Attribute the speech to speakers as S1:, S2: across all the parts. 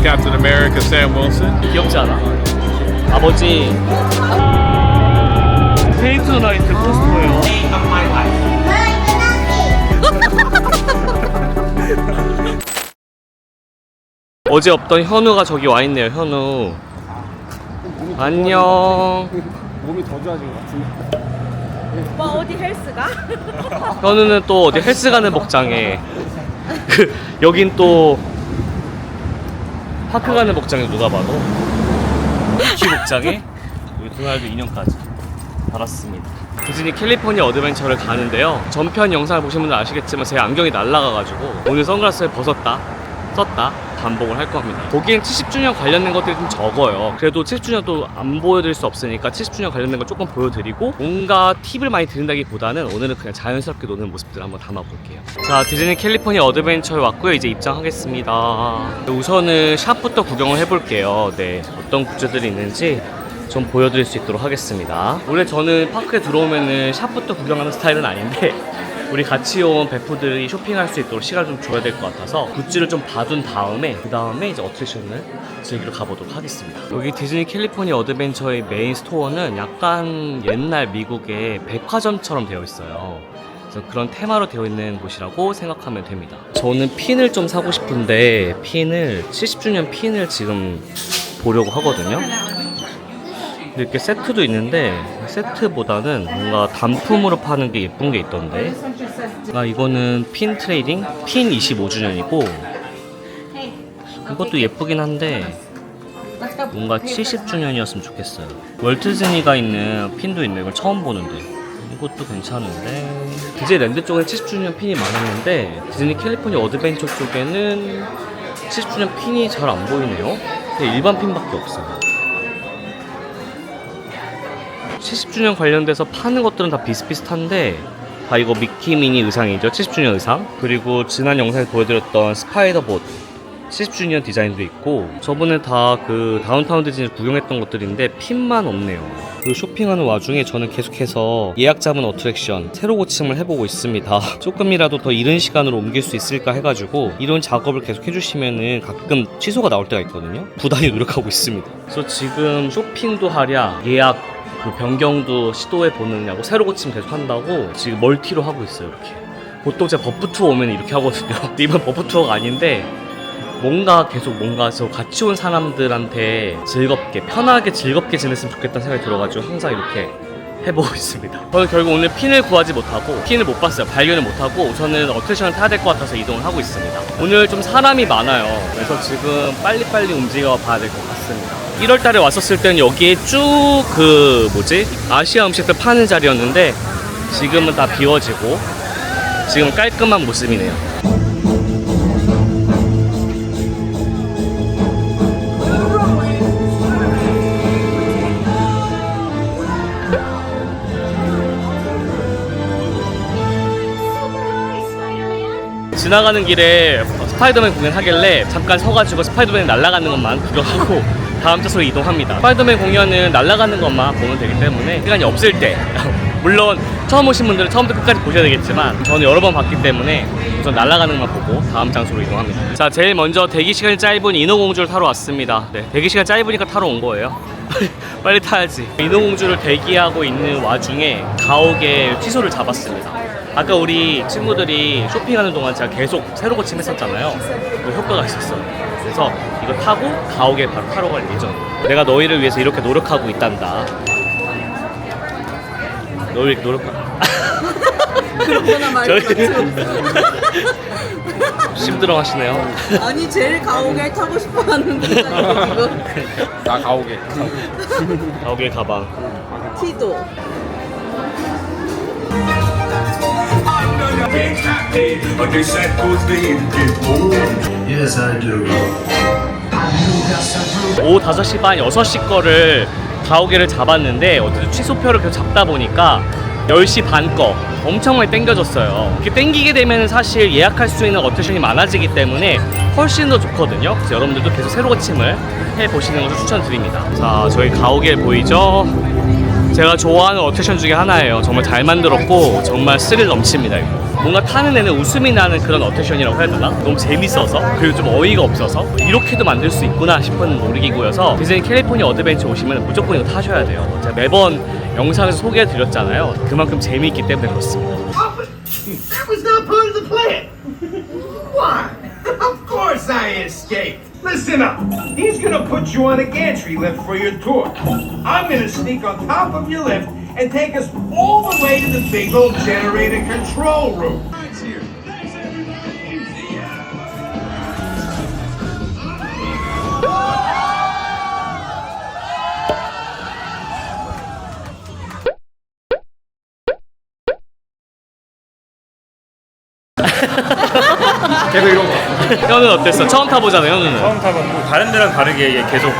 S1: Captain America Sam Wilson.
S2: 귀엽지 않아? 아버지 페이트 나이트 포스터예요. 어제 없던 현우가 저기 와 있네요. 현우 안녕.
S3: 몸이 더 좋아진 것 같은데.
S4: 오빠 어디 헬스가?
S2: 현우는 또 어디 헬스 가는 복장에 여긴 또 파크 가는 복장에 누가 봐도 키 복장에 여기 도날드 인형까지 달았습니다. 디즈니 캘리포니아 어드벤처를 가는데요. 전편 영상을 보신 분들 아시겠지만 제 안경이 날아가가지고 오늘 선글라스를 벗었다 썼다 반복을 할 겁니다. 거기엔 70주년 관련된 것들이 좀 적어요. 그래도 70주년도 안 보여드릴 수 없으니까 70주년 관련된 걸 조금 보여드리고 뭔가 팁을 많이 드린다기보다는 오늘은 그냥 자연스럽게 노는 모습들을 한번 담아볼게요. 자, 디즈니 캘리포니아 어드벤처에 왔고요. 이제 입장하겠습니다. 우선은 샵부터 구경을 해볼게요. 네, 어떤 굿즈들이 있는지 좀 보여드릴 수 있도록 하겠습니다. 원래 저는 파크에 들어오면은 샵부터 구경하는 스타일은 아닌데 우리 같이 온 베프들이 쇼핑할 수 있도록 시간을 좀 줘야 될 것 같아서 굿즈를 좀 봐둔 다음에 그 다음에 이제 어트랙션을 즐기러 가보도록 하겠습니다. 여기 디즈니 캘리포니아 어드벤처의 메인 스토어는 약간 옛날 미국의 백화점처럼 되어 있어요. 그래서 그런 테마로 되어 있는 곳이라고 생각하면 됩니다. 저는 핀을 좀 사고 싶은데 70주년 핀을 지금 보려고 하거든요. 이렇게 세트도 있는데 세트보다는 뭔가 단품으로 파는 게 예쁜 게 있던데. 이거는 핀 트레이딩 핀 25주년이고 이것도 예쁘긴 한데 뭔가 70주년이었으면 좋겠어요. 월트 디즈니가 있는 핀도 있네. 이걸 처음 보는데 이것도 괜찮은데. 디즈니랜드 쪽에 70주년 핀이 많았는데 디즈니 캘리포니아 어드벤처 쪽에는 70주년 핀이 잘 안 보이네요. 그냥 일반 핀밖에 없어요. 70주년 관련돼서 파는 것들은 다 비슷비슷한데 다 이거 미키 미니 의상이죠. 70주년 의상. 그리고 지난 영상에 보여드렸던 스파이더봇 70주년 디자인도 있고 저번에 다 그 다운타운 디즈니 구경했던 것들인데 핀만 없네요. 그 쇼핑하는 와중에 저는 계속해서 예약 잡은 어트랙션 새로 고침을 해보고 있습니다. 조금이라도 더 이른 시간으로 옮길 수 있을까 해가지고 이런 작업을 계속 해주시면은 가끔 취소가 나올 때가 있거든요. 부단히 노력하고 있습니다. 그래서 지금 쇼핑도 하랴 예약 그 변경도 시도해 보느냐고 새로 고침 계속 한다고 지금 멀티로 하고 있어요. 이렇게 보통 제가 버프 투어 오면 이렇게 하거든요. 이번 버프 투어가 아닌데 뭔가 계속 저 같이 온 사람들한테 즐겁게 편하게 즐겁게 지냈으면 좋겠다는 생각이 들어가지고 항상 이렇게 해보고 있습니다. 저는 결국 오늘 핀을 구하지 못하고 핀을 못 봤어요. 발견을 못하고 우선은 어트랙션을 타야 될 것 같아서 이동을 하고 있습니다. 오늘 좀 사람이 많아요. 그래서 지금 빨리빨리 움직여 봐야 될 것 같습니다. 1월달에 왔었을 때는 여기에 쭉 아시아 음식들 파는 자리였는데 지금은 다 비워지고 지금 깔끔한 모습이네요. 지나가는 길에 스파이더맨 공연하길래 잠깐 서가지고 스파이더맨 날아가는 것만 구경하고 다음 장소로 이동합니다. 스파이더맨 공연은 날아가는 것만 보면 되기 때문에 시간이 없을 때 물론 처음 오신 분들은 처음부터 끝까지 보셔야 되겠지만 저는 여러 번 봤기 때문에 우선 날아가는 것만 보고 다음 장소로 이동합니다. 자, 제일 먼저 대기시간이 짧은 인어공주를 타러 왔습니다. 네, 대기시간 짧으니까 타러 온 거예요. 빨리 타야지. 인어공주를 대기하고 있는 와중에 가옥에 취소를 잡았습니다. 아까 우리 친구들이 쇼핑하는 동안 제가 계속 새로 고침했었잖아요. 그 효과가 있었어요. 그래서 이거 타고 가옥에 바로 타러 갈 예정입니다. 내가 너희를 위해서 이렇게 노력하고 있단다. 너희
S4: 그렇구나 말고
S2: 힘들어 하시네요.
S4: 아니 제일 가오게 타고 싶어하는 분이야 지금.
S3: 나 가오게.
S2: 가옥의 가방.
S4: 티도.
S5: Yes, I do.
S2: 오후 5시 반, 6시 거를 가오게를 잡았는데 어쨌든 취소표를 계속 잡다 보니까 10시 반 거 엄청 많이 땡겨졌어요. 이렇게 땡기게 되면 사실 예약할 수 있는 어트랙션이 많아지기 때문에 훨씬 더 좋거든요. 그래서 여러분들도 계속 새로 고침을 해보시는 것을 추천드립니다. 자, 저희 가오게 보이죠? 제가 좋아하는 어트랙션 중에 하나예요. 정말 잘 만들었고 정말 스릴 넘칩니다. 이거 뭔가 타는 애는 웃음이 나는 그런 어텐션이라고 해야 되나? 너무 재밌어서 그리고 좀 어이가 없어서 이렇게도 만들 수 있구나 싶은 놀이기구여서 디즈니 캘리포니아 어드벤처 오시면 무조건 이거 타셔야 돼요. 제가 매번 영상에서 소개해드렸잖아요. 그만큼 재미있기 때문에 그렇습니다.
S6: That was not part of the plan. Why? Of course I escaped. Listen up. He's gonna put you on a gantry lift for your tour. I'm gonna sneak on top of your lift and take us all the way to the big old generator control room.
S3: 계속 이런 거.
S2: 현우는 어땠어? 처음 타보잖아요, 현우는.
S7: 처음 타봤고 다른 데랑 다르게 이게 계속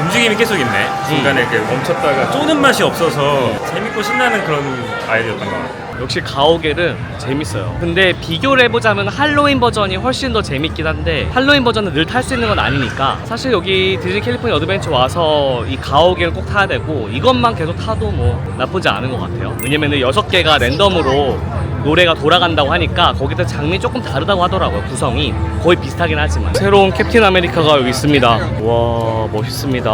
S7: 움직임이 계속 있네. 중간에 이렇게 멈췄다가 쪼는 맛이 없어서 재밌고 신나는 그런 아이디어였던 것 같아요.
S2: 역시 가오갤은 재밌어요. 근데 비교를 해보자면 할로윈 버전이 훨씬 더 재밌긴 한데 할로윈 버전은 늘 탈 수 있는 건 아니니까 사실 여기 디즈니 캘리포니아 어드벤처 와서 이 가오갤은 꼭 타야 되고 이것만 계속 타도 뭐 나쁘지 않은 것 같아요. 왜냐면은 6개가 랜덤으로 노래가 돌아간다고 하니까 거기다 장면이 조금 다르다고 하더라고요. 구성이 거의 비슷하긴 하지만 새로운 캡틴 아메리카가 여기 있습니다. 와 멋있습니다.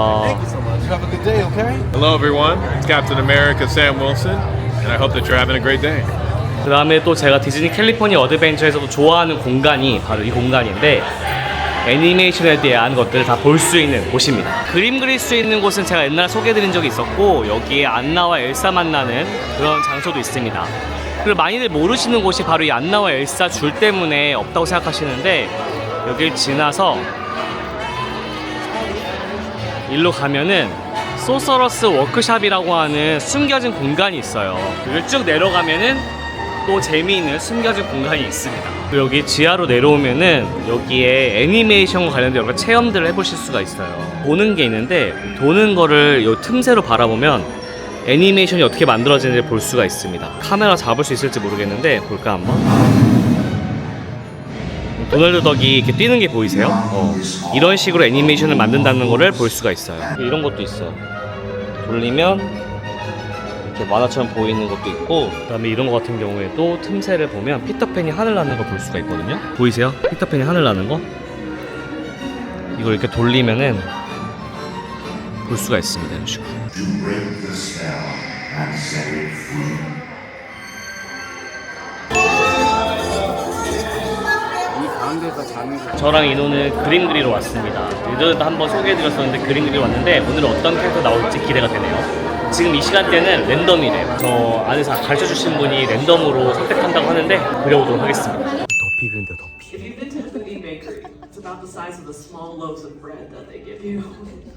S1: Hello, everyone. It's Captain America Sam Wilson, and I hope that you're having a great day.
S2: 그 다음에 또 제가 디즈니 캘리포니아 어드벤처에서도 좋아하는 공간이 바로 이 공간인데 애니메이션에 대한 것들을 다 볼 수 있는 곳입니다. 그림 그릴 수 있는 곳은 제가 옛날에 소개해드린 적이 있었고 여기에 안나와 엘사 만나는 그런 장소도 있습니다. 그리고 많이들 모르시는 곳이 바로 이 안나와 엘사 줄 때문에 없다고 생각하시는데 여길 지나서 일로 가면은 소서러스 워크샵이라고 하는 숨겨진 공간이 있어요. 여기 쭉 내려가면은 또 재미있는 숨겨진 공간이 있습니다. 그리고 여기 지하로 내려오면은 여기에 애니메이션과 관련된 여러 체험들을 해보실 수가 있어요. 도는 게 있는데 도는 거를 요 틈새로 바라보면 애니메이션이 어떻게 만들어지는지 볼 수가 있습니다. 카메라 잡을 수 있을지 모르겠는데 볼까 한번? 도널드 덕이 이렇게 뛰는 게 보이세요? 이런 식으로 애니메이션을 만든다는 거를 볼 수가 있어요. 이런 것도 있어요. 돌리면 이렇게 만화처럼 보이는 것도 있고 그 다음에 이런 거 같은 경우에도 틈새를 보면 피터팬이 하늘 나는 걸 볼 수가 있거든요. 보이세요? 피터팬이 하늘 나는 거? 이걸 이렇게 돌리면은 볼 수가 있습니다. 이런 식으로.
S5: To break the spell and set it free.
S3: 가운데서 자는 거.
S2: 저랑 인호는 그림 그리러 왔습니다. 예전에도 한번 소개해드렸었는데 그림 그리러 왔는데 오늘은 어떤 캐릭터 나올지 기대가 되네요. 지금 이 시간대는 랜덤이래요. 저 안에서 가르쳐주신 분이 랜덤으로 선택한다고 하는데 그려보도록 하겠습니다. 더피 그린다 더피.
S8: If you've been to the foodie bakery, it's about the size of the small loaves of bread that they give you.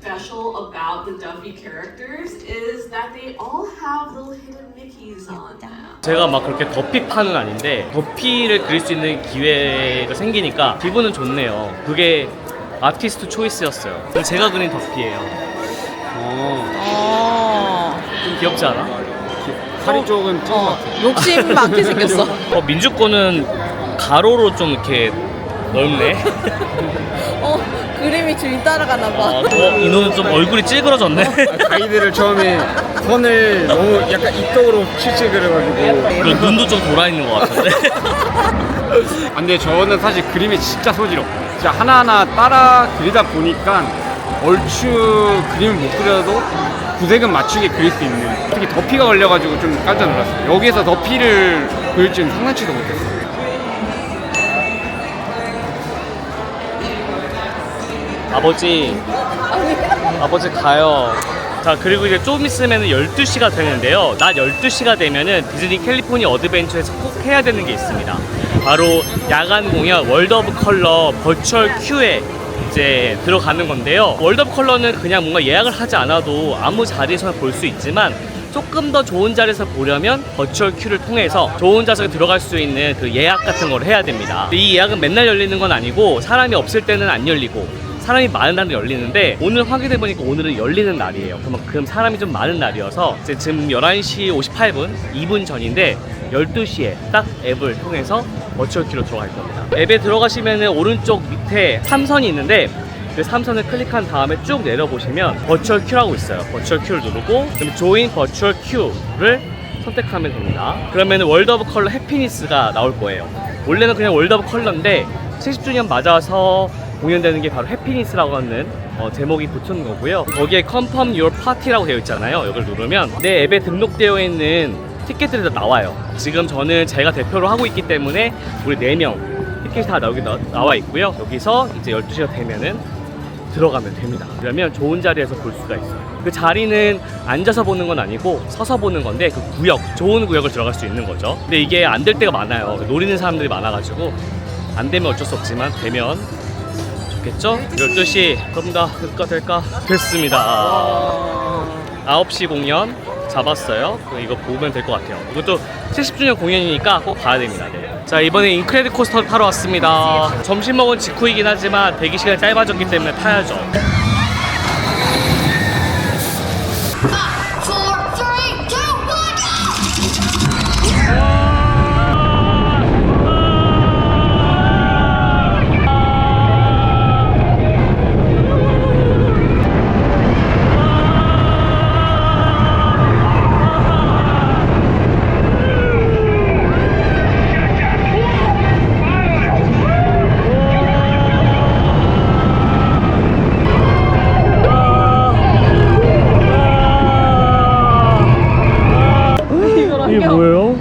S8: Special about the Duffy characters is that they all have little hidden Mickeys on them.
S2: 제가 막 그렇게 더피파는 아닌데 더피를 그릴 수 있는 기회가 생기니까 기분은 좋네요. 그게 아티스트 초이스였어요. 그리고 제가 그린 더피예요. 좀 귀엽지 않아?
S3: 파리 쪽은 찐것 같아.
S4: 욕심 많게 생겼어.
S2: 민주권은 가로로 좀 이렇게 넓네.
S4: 그림이 줄 따라가나 봐.
S2: 인호는 좀 얼굴이 찌그러졌네.
S3: 가이드를 처음에 선을 너무 약간 이쪽으로 칠칠 그려가지고.
S2: 그리고 눈도 좀 돌아 있는 것 같은데.
S3: 아, 근데 저는 사실 그림이 진짜 소질없고 진짜 하나하나 따라 그리다 보니까 얼추 그림을 못 그려도 구색은 맞추게 그릴 수 있는, 특히 더피가 걸려가지고 좀 깜짝 놀랐어요. 여기에서 더피를 그릴 줄은 상상치도 못했어요.
S2: 아버지 가요. 자, 그리고 이제 좀 있으면 12시가 되는데요. 낮 12시가 되면은 디즈니 캘리포니아 어드벤처에서 꼭 해야 되는 게 있습니다. 바로 야간 공연 월드 오브 컬러 버추얼 큐에 이제 들어가는 건데요. 월드 오브 컬러는 그냥 뭔가 예약을 하지 않아도 아무 자리에서나 볼 수 있지만 조금 더 좋은 자리에서 보려면 버추얼 큐를 통해서 좋은 좌석에 들어갈 수 있는 그 예약 같은 걸 해야 됩니다. 이 예약은 맨날 열리는 건 아니고 사람이 없을 때는 안 열리고 사람이 많은 날은 열리는데 오늘 확인해보니까 오늘은 열리는 날이에요. 그만큼 사람이 좀 많은 날이어서 이제 지금 11시 58분 2분 전인데 12시에 딱 앱을 통해서 버추얼 큐로 들어갈 겁니다. 앱에 들어가시면 오른쪽 밑에 3선이 있는데 그 3선을 클릭한 다음에 쭉 내려보시면 버추얼 큐라고 있어요. 버추얼 큐를 누르고 그럼 조인 버추얼 큐를 선택하면 됩니다. 그러면 월드 오브 컬러 해피니스가 나올 거예요. 원래는 그냥 월드 오브 컬러인데 70주년 맞아서 공연되는 게 바로 해피니스라고 하는 제목이 붙은 거고요. 거기에 Confirm Your Party라고 되어 있잖아요. 이걸 누르면 내 앱에 등록되어 있는 티켓들이 다 나와요. 지금 저는 제가 대표로 하고 있기 때문에 우리 4명 티켓이 다 여기 나와 있고요. 여기서 이제 12시가 되면은 들어가면 됩니다. 그러면 좋은 자리에서 볼 수가 있어요. 그 자리는 앉아서 보는 건 아니고 서서 보는 건데 그 구역, 좋은 구역을 들어갈 수 있는 거죠. 근데 이게 안 될 때가 많아요. 노리는 사람들이 많아가지고 안 되면 어쩔 수 없지만 되면 좋겠죠? 12시 그럼 다 될까? 됐습니다. 9시 공연 잡았어요. 이거 보면 될 것 같아요. 이것도 70주년 공연이니까 꼭 봐야 됩니다. 네. 자, 이번에 인크레드 코스터 타러 왔습니다. 점심 먹은 직후이긴 하지만 대기 시간이 짧아졌기 때문에 타야죠. 이게 뭐예요?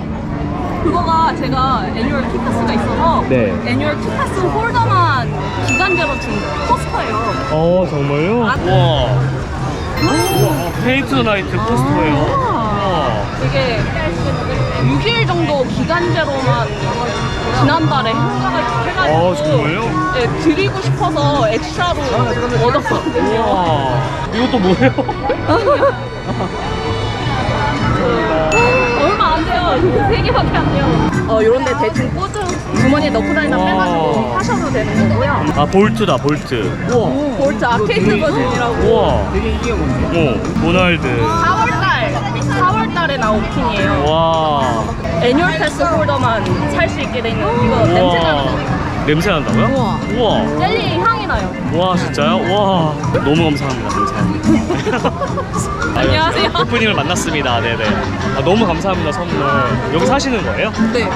S4: 그거가 제가 애니얼 티파스가 있어서
S2: 네.
S4: 애니얼 티파스 홀더만 기간제로 준 포스터예요.
S2: 정말요? 우와. 페이트 나이트 포스터예요.
S4: 이게 6일 정도 기간제로만 지난달에 해가지고
S2: 정말요?
S4: 네, 드리고 싶어서 엑스트라로 얻었거든요.
S2: 우와. 이것도 뭐예요?
S4: 얼마 안 돼요. 3개밖에 안 돼요. 이런 데 대충 꽂아 주머니에 넣고 다니다 빼가지고 하셔도 되는 거고요.
S2: 아, 볼트다, 볼트. 우와.
S4: 볼트 아케이드 버전이라고.
S2: 우와. 도날드.
S4: 4월달에 나온 핀이에요.
S2: 와.
S4: 애니얼 패스 홀더만 살 수 있게 돼 있는 이거 냄새 나는 거.
S2: 냄새 난다고요? 우와.
S4: 젤리 향이 나요.
S2: 와, 진짜요? 와. 너무 감사합니다. 감사합니다.
S4: 안녕하세요.
S2: 오프닝을 만났습니다. 네네. 너무 감사합니다, 선물. 여기 사시는 거예요?
S4: 네.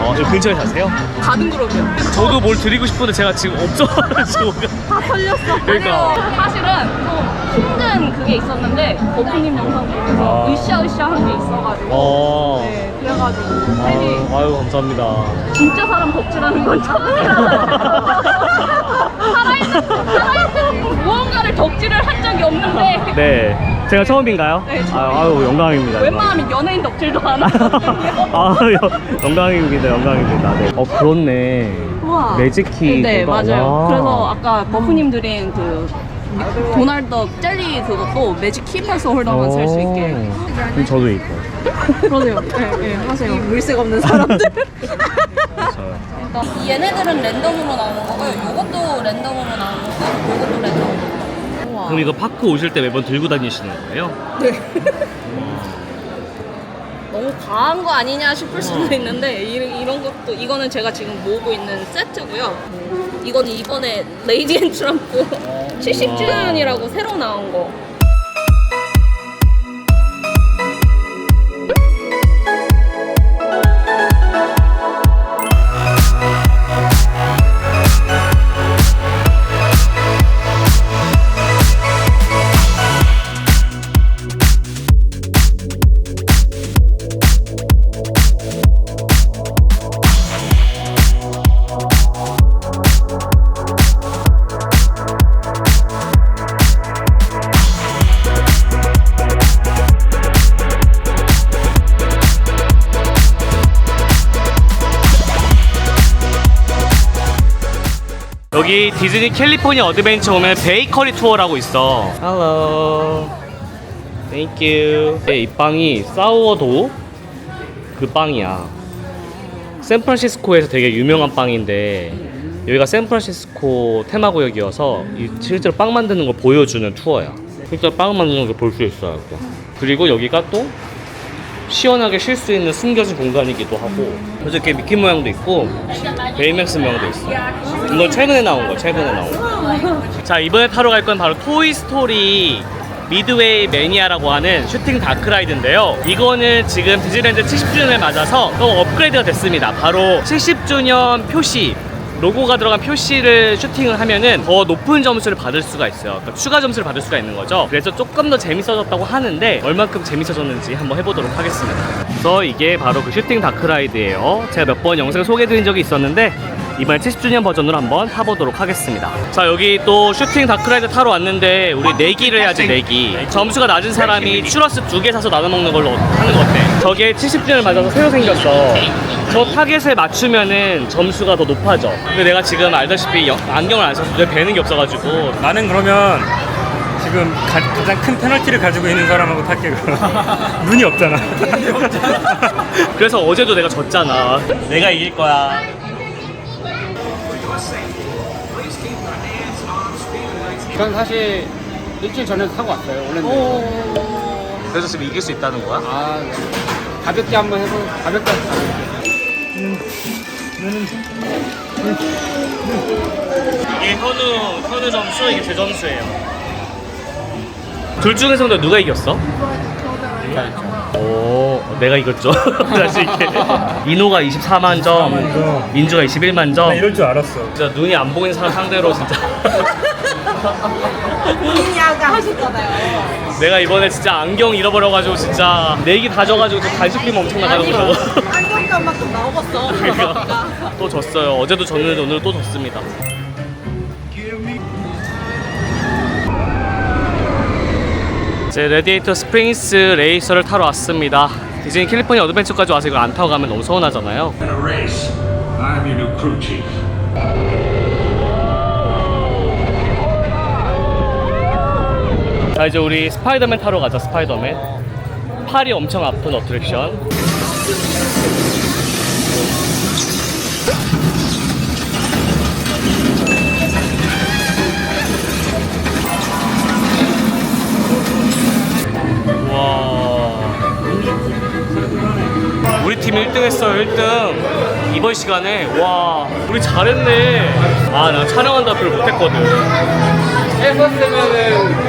S2: 여기 근처에 사세요?
S4: 가든 그룹이요.
S2: 저도 뭘 드리고 싶은데 제가 지금 없어가지고.
S4: 다 털렸어.
S2: 그러니까.
S4: 사실은 좀 힘든 그게 있었는데 오프닝 영상 보면서 으쌰으쌰한 게 있어가지고. 네, 그래가지고 팬이
S2: 아유, 감사합니다.
S4: 진짜 사람 덕질하는 건 처음이라. 살아있는 무언가를 덕질을 한 적이 없는데.
S2: 네. 제가 처음인가요?
S4: 네, 처음이에요.
S2: 아유, 영광입니다.
S4: 웬만하면 연예인 덕질도 안 하거든요.
S2: 영광입니다. 영광입니다. 네. 그렇네.
S4: 우와.
S2: 매직키.
S4: 네, 맞아요.
S2: 와.
S4: 그래서 아까 버프님 드린 그 도날드 젤리 그것도 매직 키패스 홀더만 살 수 있게.
S2: 그럼 저도 있고.
S4: 그러네요. 네, 하세요. 물색 없는 사람들. 얘네들은 랜덤으로 나오는 거고요. 요것도 랜덤으로 나오는 거고, 요것도 랜덤으로. 우와.
S2: 그럼 이거 파크 오실 때 매번 들고 다니시는 거예요?
S4: 네. 너무 과한 거 아니냐 싶을 수도 있는데 이런 것도 이거는 제가 지금 모으고 있는 세트고요. 이거는 이번에 레이디 앤 트럼프 70주년이라고 새로 나온 거.
S2: 여기 디즈니 캘리포니아 어드벤처 오면 베이커리 투어라고 있어. Hello. Thank you. 네, 이 빵이 사워도 그 빵이야. 샌프란시스코에서 되게 유명한 빵인데 여기가 샌프란시스코 테마구역이어서 실제로 빵 만드는 걸 보여주는 투어야. 실제로 빵 만드는 걸 볼 수 있어요. 그리고 여기가 또 시원하게 쉴 수 있는 숨겨진 공간이기도 하고, 그래서 이렇게 미키 모양도 있고 베이맥스 모양도 있어. 이건 최근에 나온 거. 자, 이번에 타러 갈 건 바로 토이스토리 미드웨이 매니아라고 하는 슈팅 다크라이드인데요. 이거는 지금 디즈니랜드 70주년을 맞아서 또 업그레이드가 됐습니다. 바로 70주년 표시, 로고가 들어간 표시를 슈팅을 하면은 더 높은 점수를 받을 수가 있어요. 그러니까 추가 점수를 받을 수가 있는 거죠. 그래서 조금 더 재밌어졌다고 하는데 얼만큼 재밌어졌는지 한번 해보도록 하겠습니다. 그래서 이게 바로 그 슈팅 다크라이드예요. 제가 몇 번 영상을 소개해드린 적이 있었는데 이번에 70주년 버전으로 한번 타보도록 하겠습니다. 자, 여기 또 슈팅 다크라이드 타러 왔는데 우리 내기를 해야지. 내기. 점수가 낮은 사람이 추러스 2개 사서 나눠 먹는 걸로 하는 거 어때? 저게 70주년을 맞아서 새로 생겼어. 저 타겟에 맞추면은 점수가 더 높아져. 근데 내가 지금 알다시피 안경을 안 써서 눈에 뵈는 게 없어가지고.
S7: 나는 그러면 지금 가장 큰 페널티를 가지고 있는 사람하고 탈게. 눈이 없잖아.
S2: 그래서 어제도 내가 졌잖아. 내가 이길 거야.
S3: 전 사실 일주일 전에 타고 왔어요. 원래는.
S2: 그래서 지금 이길 수 있다는 거야?
S3: 아, 네. 가볍게 한번 해보. 가볍게.
S2: 이게 현우 점수, 이게 제 점수예요. 둘 중에서 누가 이겼어? 오, 내가 이겼죠. 다시 이렇게. 민호가 24만 점, 민주가 21만 점.
S7: 나 이럴 줄 알았어.
S2: 진짜 눈이 안 보이는 사람 상대로 진짜.
S4: 아까 하셨잖아요.
S2: 내가 이번에 진짜 안경 잃어버려가지고 진짜 내기 다 져가지고 저 간식비만 엄청 나가는 거죠.
S4: 안경값만큼 나오겠어.
S2: 그러니까 또 졌어요. 어제도 졌는데 오늘 또 졌습니다. 이제 레디에이터 스프링스 레이서를 타러 왔습니다. 디즈니 캘리포니아 어드벤처까지 와서 이거 안 타고 가면 너무 서운하잖아요.
S5: In a race, I'm your new crew chief.
S2: 자, 이제 우리 스파이더맨 타러 가자. 스파이더맨. 팔이 엄청 아픈 어트랙션. 와, 우리 팀 1등 했어요. 1등. 이번 시간에. 와, 우리 잘했네. 아, 나 촬영한다 별로 못했거든.
S3: 했었으면은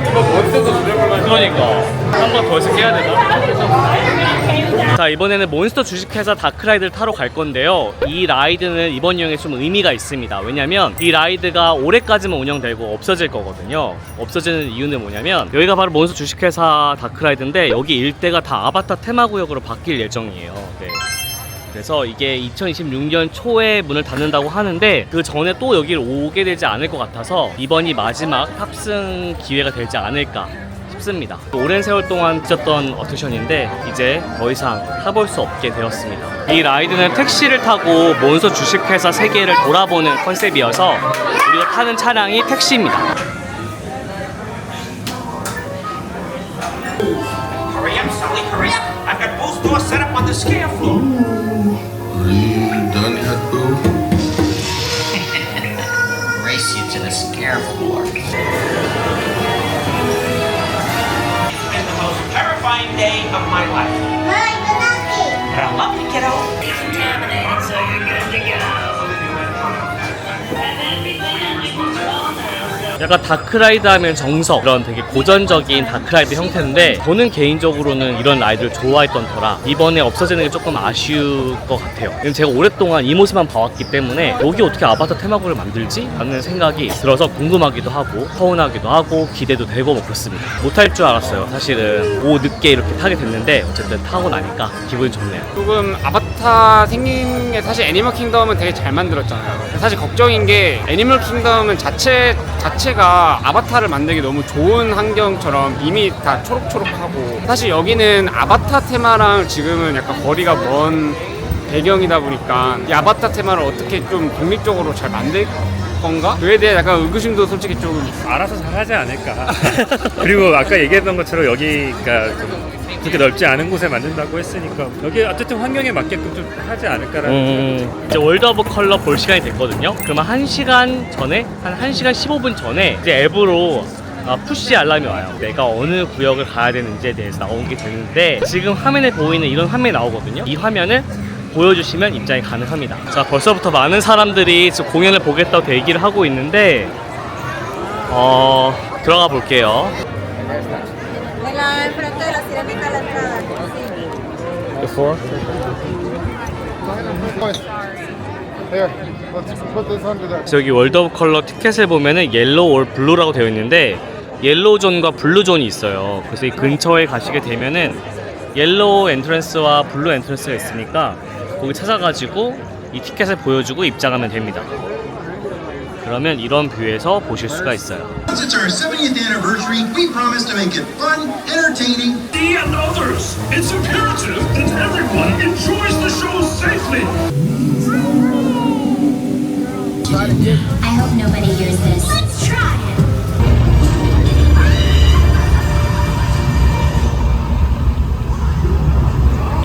S3: 이거 먼저도 노려볼만.
S2: 그러니까 한 번 더 해서 깨야 되나? 자, 이번에는 몬스터 주식회사 다크라이드를 타러 갈 건데요. 이 라이드는 이번 여행에 좀 의미가 있습니다. 왜냐면 이 라이드가 올해까지만 운영되고 없어질 거거든요. 없어지는 이유는 뭐냐면 여기가 바로 몬스터 주식회사 다크라이드인데 여기 일대가 다 아바타 테마구역으로 바뀔 예정이에요. 네. 그래서 이게 2026년 초에 문을 닫는다고 하는데 그 전에 또 여기를 오게 되지 않을 것 같아서 이번이 마지막 탑승 기회가 되지 않을까 싶습니다. 오랜 세월 동안 있었던 어트랙션인데 이제 더 이상 타볼 수 없게 되었습니다. 이 라이드는 택시를 타고 몬스터 주식회사 세계를 돌아보는 컨셉이어서 우리가 타는 차량이 택시입니다.
S6: Hurry up, Sully, hurry up! I've got both doors set up on the scare floor.
S5: Are you done yet, Boo?
S9: Race you to the scare floor.
S6: It's been the most terrifying day of my life. But I love you, kiddo.
S9: Contaminated, so you're good to go.
S2: 약간 다크라이드 하면 정석, 그런 되게 고전적인 다크라이드 형태인데 저는 개인적으로는 이런 라이드를 좋아했던 터라 이번에 없어지는 게 조금 아쉬울 것 같아요. 왜냐면 제가 오랫동안 이 모습만 봐왔기 때문에 여기 어떻게 아바타 테마구를 만들지? 라는 생각이 들어서 궁금하기도 하고 서운하기도 하고 기대도 되고 뭐 그렇습니다. 못할 줄 알았어요. 사실은 오후 늦게 이렇게 타게 됐는데 어쨌든 타고 나니까 기분이 좋네요.
S3: 조금 아바타 생긴 게 사실 애니멀 킹덤은 되게 잘 만들었잖아요. 사실 걱정인 게 애니멀 킹덤은 자체가 아바타를 만들기 너무 좋은 환경처럼 이미 다 초록초록하고 사실 여기는 아바타 테마랑 지금은 약간 거리가 먼 배경이다 보니까 이 아바타 테마를 어떻게 좀 독립적으로 잘 만들 건가? 그에 대해 약간 의구심도 솔직히 좀
S7: 알아서 잘 하지 않을까. 그리고 아까 얘기했던 것처럼 여기가 좀 그렇게 넓지 않은 곳에 만든다고 했으니까 여기 어쨌든 환경에 맞게끔 좀 하지 않을까라는
S2: 이제 월드 오브 컬러 볼 시간이 됐거든요. 그러면 1시간 전에 한 1시간 15분 전에 이제 앱으로 푸시 알람이 와요. 내가 어느 구역을 가야 되는지에 대해서 나오게 되는데 지금 화면에 보이는 이런 화면이 나오거든요. 이 화면을 보여주시면 입장이 가능합니다. 자, 벌써부터 많은 사람들이 지금 공연을 보겠다고 대기를 하고 있는데 들어가 볼게요. 그래서 여기 월드 오브 컬러 티켓을 보면은 옐로우 올 블루라고 되어 있는데 옐로우 존과 블루 존이 있어요. 그래서 이 근처에 가시게 되면은 옐로우 엔트런스와 블루 엔트런스가 있으니까 거기 찾아가지고 이 티켓을 보여주고 입장하면 됩니다. 그러면 이런 뷰에서 보실 수가 있어요.
S10: Since our 70th anniversary, we promise to make it fun, entertaining,
S6: And others. It's imperative that everyone enjoys the show safely.
S9: I hope nobody hears this. Let's try it.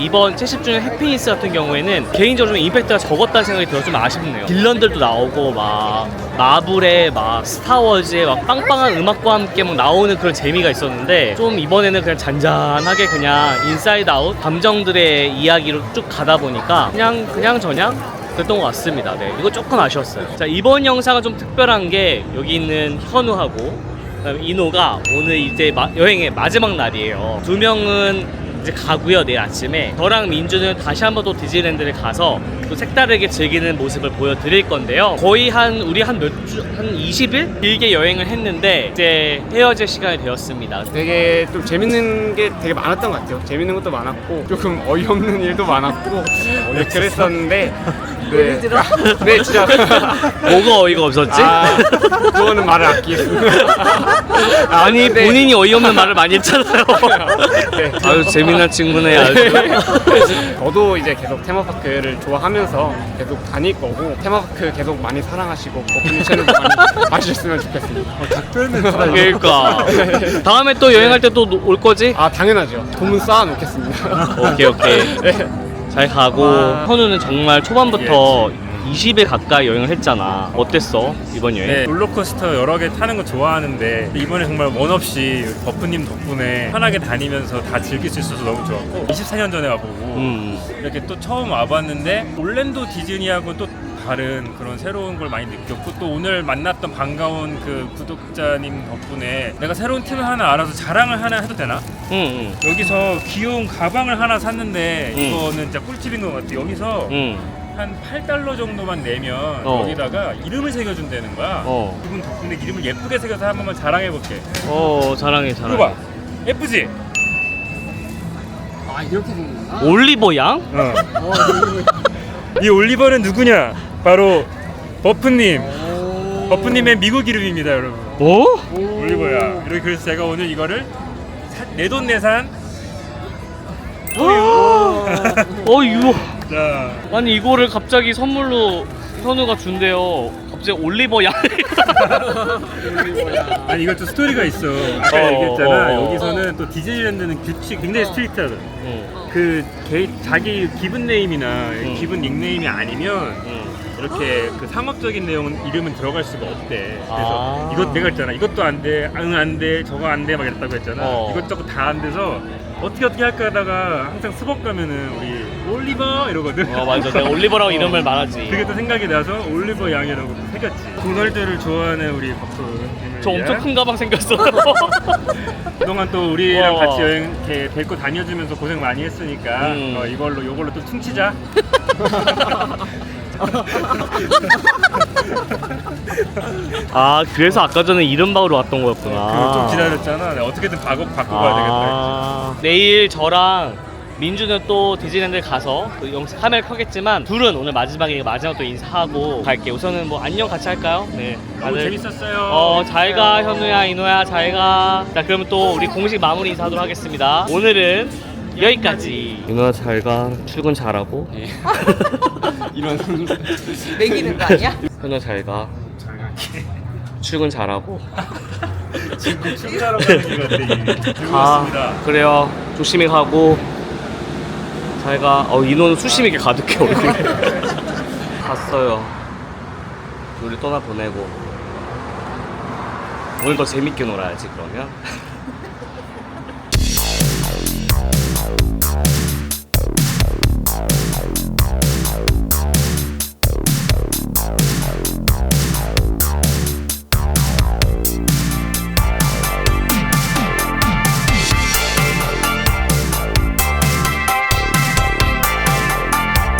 S2: 이번 70주년 해피니스 같은 경우에는 개인적으로 좀 임팩트가 적었다는 생각이 들어서 좀 아쉽네요. 빌런들도 나오고 막 마블에 막 스타워즈에 막 빵빵한 음악과 함께 막 나오는 그런 재미가 있었는데 좀 이번에는 그냥 잔잔하게 그냥 인사이드 아웃 감정들의 이야기로 쭉 가다 보니까 그냥 저냥 그랬던 것 같습니다. 네, 이거 조금 아쉬웠어요. 자, 이번 영상은 좀 특별한 게 여기 있는 현우하고 그다음에 이노가 오늘 이제 여행의 마지막 날이에요. 두 명은 이제 가고요. 내일 아침에 저랑 민주는 다시 한번 또 디즈니랜드를 가서 또 색다르게 즐기는 모습을 보여드릴 건데요. 거의 우리 한 20일 길게 여행을 했는데 이제 헤어질 시간이 되었습니다.
S3: 되게 좀 재밌는 게 되게 많았던 것 같아요. 재밌는 것도 많았고 조금 어이없는 일도 많았고 네, 그랬었는데 네. 네 진짜
S2: 뭐가 어이가 없었지?
S3: 그거는 말을 아끼겠습니다.
S2: 아니
S3: 네.
S2: 본인이 어이없는 말을 많이 했잖아요.
S3: 네.
S2: 아유 재미난 친구네 아주.
S3: 저도 이제 계속 테마파크를 좋아하면서 계속 다닐 거고 테마파크 계속 많이 사랑하시고 버프님 채널도 많이 봐주셨으면 좋겠습니다.
S2: 그러니까 다음에 또 여행할 때 또 올 거지?
S3: 아 당연하죠. 돈은 쌓아놓겠습니다.
S2: 오케이.
S3: 네.
S2: 잘 가고. 현우는 정말 초반부터 20일 가까이 여행을 했잖아. 어땠어? 이번 여행?
S7: 네, 롤러코스터 여러 개 타는 거 좋아하는데 이번에 정말 원 없이 버프님 덕분에 편하게 다니면서 다 즐길 수 있어서 너무 좋았고 24년 전에 와보고 이렇게 또 처음 와봤는데 올랜도 디즈니하고 또 다른 그런 새로운 걸 많이 느꼈고 또 오늘 만났던 반가운 그 구독자님 덕분에 내가 새로운 팁을 하나 알아서 자랑을 하나 해도 되나? 여기서 귀여운 가방을 하나 샀는데 이거는 진짜 꿀팁인 것 같아. 여기서 한 $8 정도만 내면 여기다가 이름을 새겨준다는 거야. 그분 덕분에 이름을 예쁘게 새겨서 한 번만 자랑해볼게.
S2: 자랑해.
S7: 이거 봐. 예쁘지?
S3: 아 이렇게 생겼나?
S2: 올리버 양?
S7: 이 올리버는 누구냐? 바로 버프님. 버프님의 미국 이름입니다, 여러분. 올리버야. 이렇게 그래서 제가 오늘 이거를 내돈내산.
S2: 이거.
S7: 자,
S2: 아니 이거를 갑자기 선물로 현우가 준대요. 갑자기 올리버 양.
S7: 아니 이것도 스토리가 있어. 아까 얘기했잖아. 여기서는 또 디즈니랜드는 규칙 굉장히 스트릭트하거든. 그 자기 기분 네임이나 기분 닉네임이 아니면 이렇게 그 상업적인 내용은 이름은 들어갈 수가 없대. 그래서 이것 내가 했잖아. 이것도 안 돼, 응 안 돼, 저거 안 돼 막 이랬다고 했잖아. 이것저것 다 안 돼서 어떻게 할까 하다가 항상 스벅 가면은 우리 올리버 이러거든.
S2: 맞아. 내가 올리버라고 이름을 말하지.
S7: 그게 또 생각이 나서 올리버 양이라고 새겼지. 도널드를 좋아하는 우리 버프.
S2: 저 엄청 큰 가방 생겼어.
S7: 그동안 또 우리랑 같이 여행 이렇게 데리고 다녀주면서 고생 많이 했으니까 요걸로 또 퉁치자.
S2: 그래서 아까 전에 이름 박으러 왔던 거였구나.
S7: 좀 기다렸잖아. 내가 어떻게든 바꿔 가야 되겠다 했지.
S2: 내일 저랑 민주는 또 디즈니랜드 가서 또 카메라 켜겠지만 둘은 오늘 마지막 또 인사하고 갈게. 우선은 뭐 안녕 같이 할까요? 네.
S7: 너무 재밌었어요.
S2: 잘 가 현우야 이노야 잘 가. 자 그러면 또 우리 공식 마무리 인사하도록 하겠습니다. 오늘은 여기까지. 이노야 잘 가. 출근 잘하고.
S3: 이런
S4: 매기는 거 아니야?
S2: 현우 잘 가. 출근 잘하고.
S7: 지금 출근하러 가는 길 같아. 즐거웠습니다.
S2: 그래요. 조심히 가고. 잘 가. 인호는 수심있게 가득해 얼굴이. 갔어요. 우리 떠나 보내고. 오늘 더 재밌게 놀아야지 그러면.